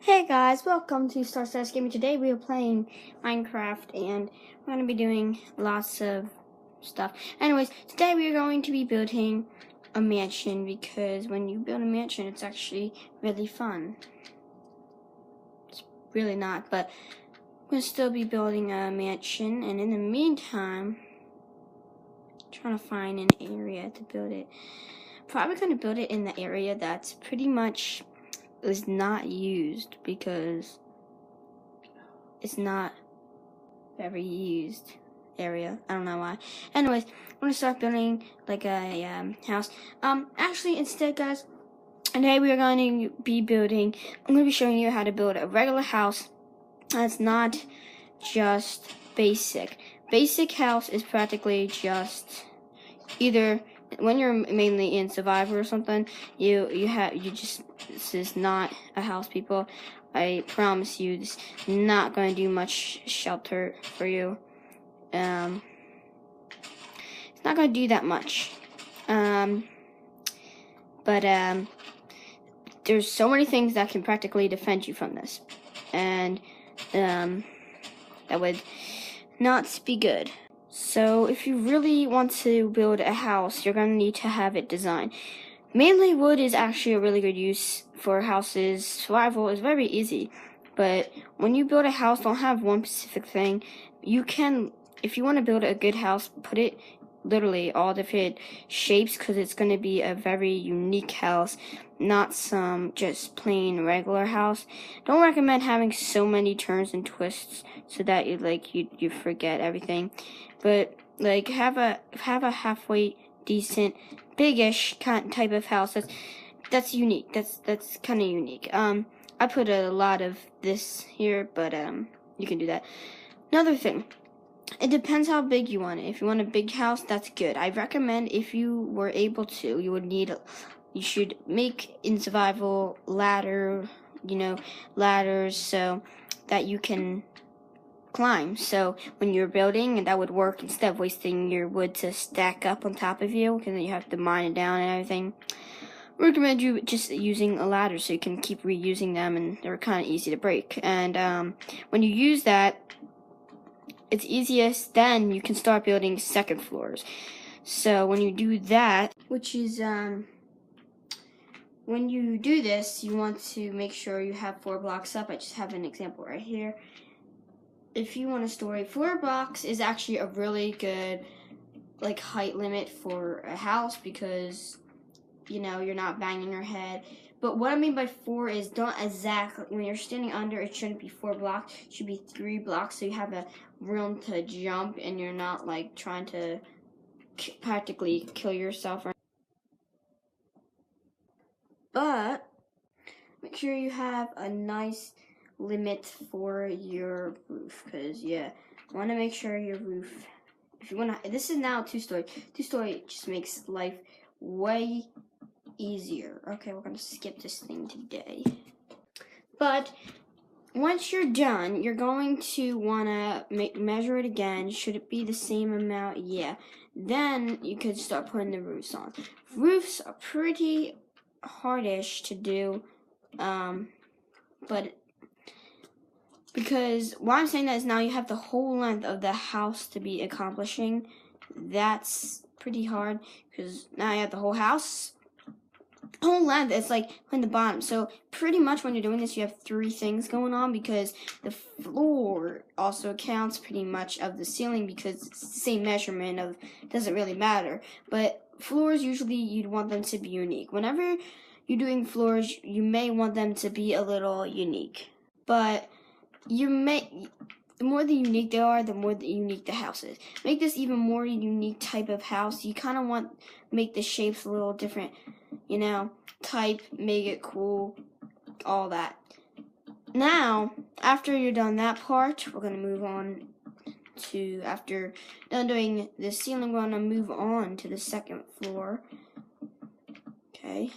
Hey guys, welcome to Star Stars Gaming. Today we are playing Minecraft and we're going to be doing lots of stuff. Anyways, today we are going to be building a mansion because when you build a mansion it's actually really fun. It's really not, but we'll still be building a mansion, and in the meantime, I'm trying to find an area to build it. Probably going to build it in the area that's pretty much is not used because it's not very used area. I don't know why. Anyways, I'm gonna start building like a house. Actually, instead, guys, today we are going to be building. I'm gonna be showing you how to build a regular house. That's not just basic. Basic house is practically just either when you're mainly in Survivor or something. This is not a house, people. I promise you, this is not going to do much shelter for you. It's not going to do that much. But there's so many things that can practically defend you from this. And that would not be good. So if you really want to build a house, you're going to need to have it designed. Mainly wood is actually a really good use for houses. Survival is very easy. But when you build a house, don't have one specific thing. You can, if you want to build a good house, put it literally all different shapes because it's going to be a very unique house, not some just plain regular house. Don't recommend having so many turns and twists so that you forget everything. But like have a halfway decent biggish type of house that's unique. That's kind of unique. I put a lot of this here, but you can do that. Another thing, it depends how big you want it. If you want a big house, that's good. I recommend, if you were able to, you should make in survival ladders so that you can climb. So when you're building, that would work instead of wasting your wood to stack up on top of you, because then you have to mine it down and everything. I recommend you just using a ladder so you can keep reusing them, and they're kind of easy to break. And when you use that, it's easiest, then you can start building second floors. So when you do that, which is when you do this, you want to make sure you have 4 blocks up. I just have an example right here. If you want a story, 4 blocks is actually a really good height limit for a house because you're not banging your head. But what I mean by 4 is don't exactly, when you're standing under, it shouldn't be 4 blocks, it should be 3 blocks so you have a room to jump and you're not trying to practically kill yourself. But make sure you have a nice limit for your roof, because want to make sure your roof, if you want to, this is now 2-story. 2-story just makes life way easier. Okay, we're going to skip this thing today. But once you're done, you're going to want to measure it again. Should it be the same amount? Yeah. Then you could start putting the roofs on. Roofs are pretty hardish to do, but because why I'm saying that is now you have the whole length of the house to be accomplishing. That's pretty hard because now you have the whole house. Whole length, it's on the bottom. So pretty much when you're doing this, you have 3 things going on, because the floor also counts pretty much of the ceiling, because it's the same measurement of, doesn't really matter. But floors, usually you'd want them to be unique. Whenever you're doing floors, you may want them to be a little unique. But the more the unique they are, the more the unique the house is. Make this even more unique type of house. You kind of make the shapes a little different, type, make it cool, all that. Now, after you're done that part, we're going to move on to, after done doing the ceiling, we're going to move on to the second floor. Okay.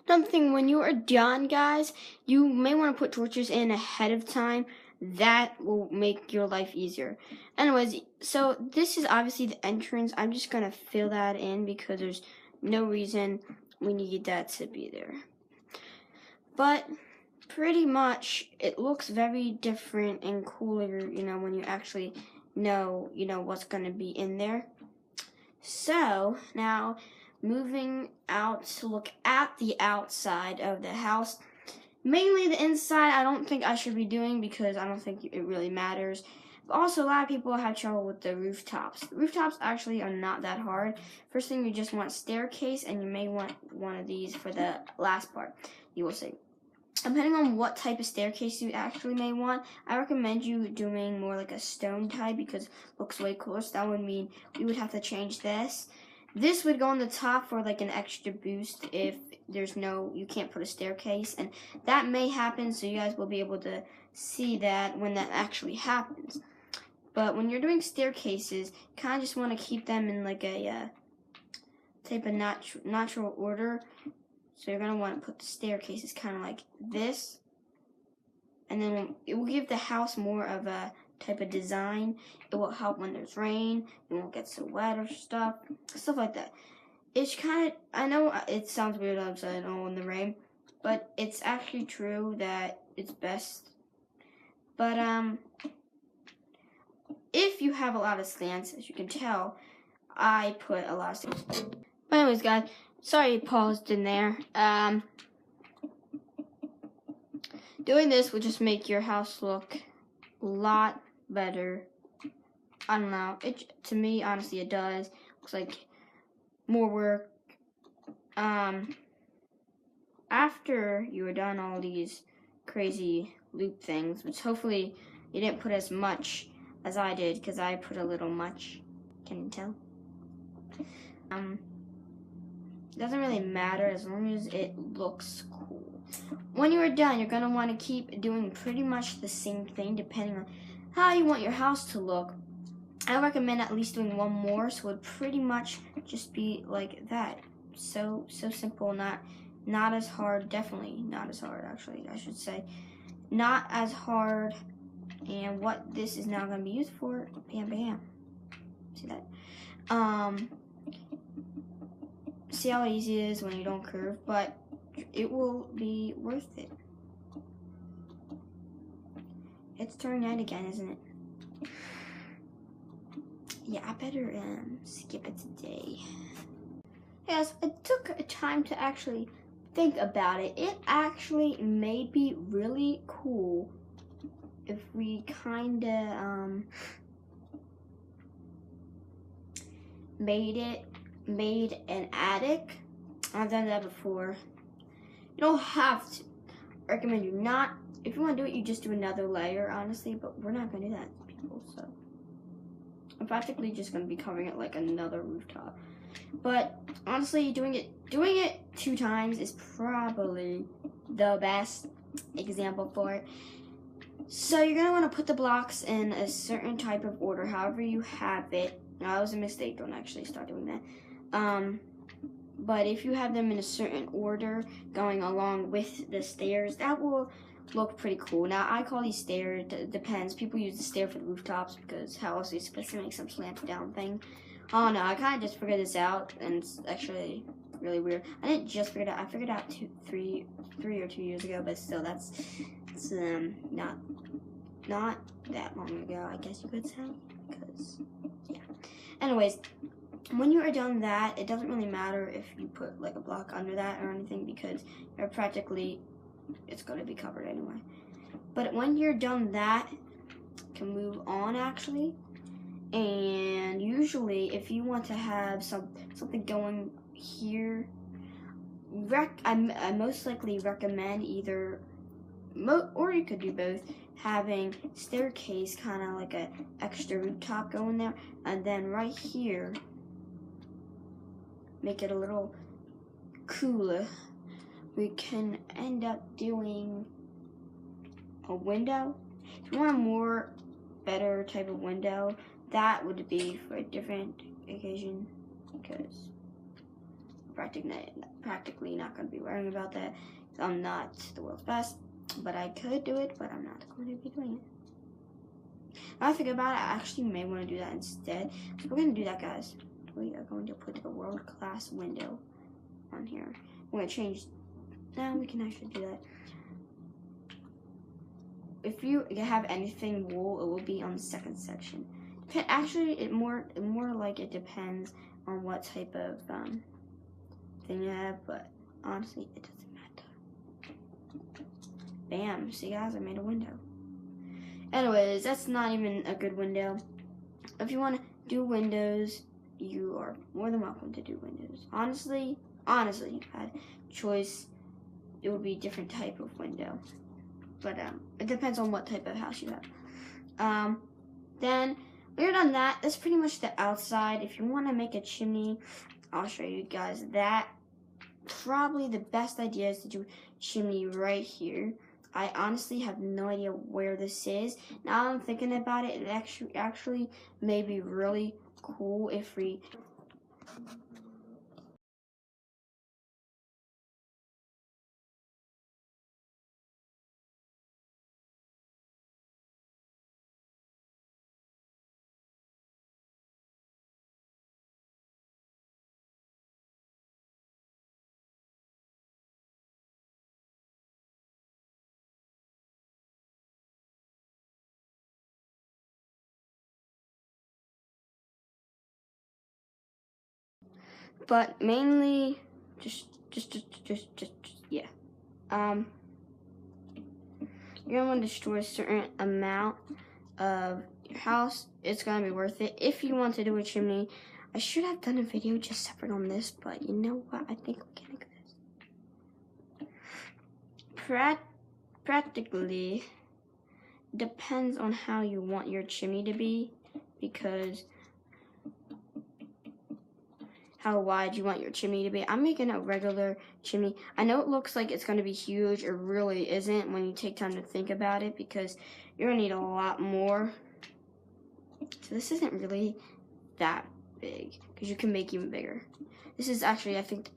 Another thing, when you are done, guys, you may want to put torches in ahead of time. That will make your life easier. Anyways, so this is obviously the entrance. I'm just going to fill that in because there's no reason we need that to be there. But pretty much it looks very different and cooler, when you actually know, what's going to be in there. So now moving out to look at the outside of the house. Mainly the inside I don't think I should be doing because I don't think it really matters. But also a lot of people have trouble with the rooftops. The rooftops actually are not that hard. First thing, you just want a staircase, and you may want one of these for the last part. You will see. Depending on what type of staircase you actually may want, I recommend you doing more like a stone type because it looks way cooler. So that would mean we would have to change this. This would go on the top for like an extra boost if you can't put a staircase, and that may happen, so you guys will be able to see that when that actually happens. But when you're doing staircases, kind of just want to keep them in like a type of natural order. So you're going to want to put the staircases kind of like this. And then it will give the house more of a type of design. It will help when there's rain. You won't get so wet or stuff like that. It's kind of, I know it sounds weird I'm saying, oh, in the rain. But it's actually true that it's best. But, if you have a lot of slants, as you can tell, I put a lot of slants. But anyways, guys, sorry I paused in there. Doing this will just make your house look a lot better. I don't know. To me, honestly, it does. Looks like more work. After you are done all these crazy loop things, which hopefully you didn't put as much as I did, because I put a little much. Can you tell? It doesn't really matter as long as it looks cool. When you are done, you're going to want to keep doing pretty much the same thing depending on how you want your house to look. I recommend at least doing one more, so it would pretty much just be like that. So simple, not as hard, definitely not as hard actually, I should say. Not as hard, and what this is now going to be used for, bam bam. See that? See how easy it is when you don't curve, but it will be worth it. It's turning night again, isn't it? Yeah, I better skip it today. Yes, it took time to actually think about it. It actually may be really cool if we kinda made an attic. I've done that before. You don't have to. I recommend you not. If you want to do it, you just do another layer, honestly, but we're not gonna do that, people, so I'm practically just gonna be covering it like another rooftop. But honestly, doing it 2 times is probably the best example for it. So you're gonna want to put the blocks in a certain type of order, however you have it. Now, that was a mistake. Don't actually start doing that. But if you have them in a certain order, going along with the stairs, that will look pretty cool. Now, I call these stairs. Depends. People use the stair for the rooftops because how else are you supposed to make some slanted down thing? Oh no, I kind of just figured this out, and it's actually really weird. I didn't just figure it out. I figured it out 3 or 2 years ago, but still, that's not that long ago, I guess you could say. Because yeah. Anyways, when you are done that, it doesn't really matter if you put like a block under that or anything because you're practically, it's going to be covered anyway. But when you're done that, you can move on actually. And usually, if you want to have something going here, I most likely recommend either, or you could do both, having staircase kind of like a extra rooftop going there, and then right here, make it a little cooler. We can end up doing a window. If you want a more better type of window, that would be for a different occasion because practically not going to be worrying about that. I'm not the world's best, but I could do it, but I'm not going to be doing it. Now I think about it, I actually may want to do that instead. So we're going to do that, guys. We are going to put the world-class window on here. We're going to change. Now we can actually do that. if you have anything wool, it will be on the second section. Actually, it more like it depends on what type of thing you have, but honestly, it doesn't matter. Bam! See, guys, I made a window. Anyways, that's not even a good window. If you want to do windows, you are more than welcome to do windows. Honestly, if I had a choice, it would be a different type of window. But it depends on what type of house you have. Then when you're done that, that's pretty much the outside. If you want to make a chimney, I'll show you guys that. Probably the best idea is to do a chimney right here. I honestly have no idea where this is. Now I'm thinking about it, it actually may be really cool if we... But mainly, just yeah. You're gonna want to destroy a certain amount of your house. It's gonna be worth it. If you want to do a chimney, I should have done a video just separate on this, but you know what? I think we can do this. Practically depends on how you want your chimney to be, because how wide you want your chimney to be. I'm making a regular chimney. I know it looks like it's going to be huge. It really isn't when you take time to think about it, because you're going to need a lot more. So this isn't really that big, because you can make even bigger. This is actually, I think,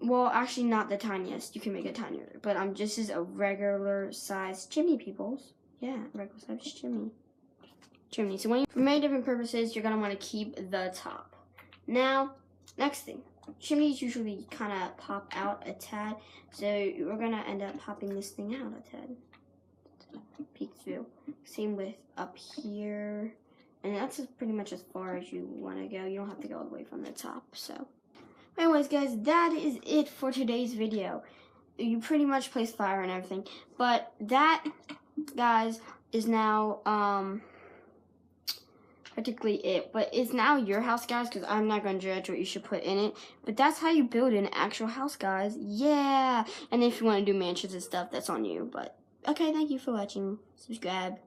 well, actually not the tiniest. You can make it tinier, but this is a regular size chimney, peoples. Yeah, regular size chimney. So for many different purposes, you're going to want to keep the top. Now, next thing, chimneys usually kind of pop out a tad, so we're gonna end up popping this thing out a tad. Peek through. Same with up here, and that's pretty much as far as you want to go. You don't have to go all the way from the top. So, anyways, guys, that is it for today's video. You pretty much place fire and everything, but that, guys, is now practically it. But it's now your house, guys, because I'm not going to judge what you should put in it. But that's how you build an actual house, guys. Yeah. And if you want to do mansions and stuff, that's on you. But okay, thank you for watching. Subscribe.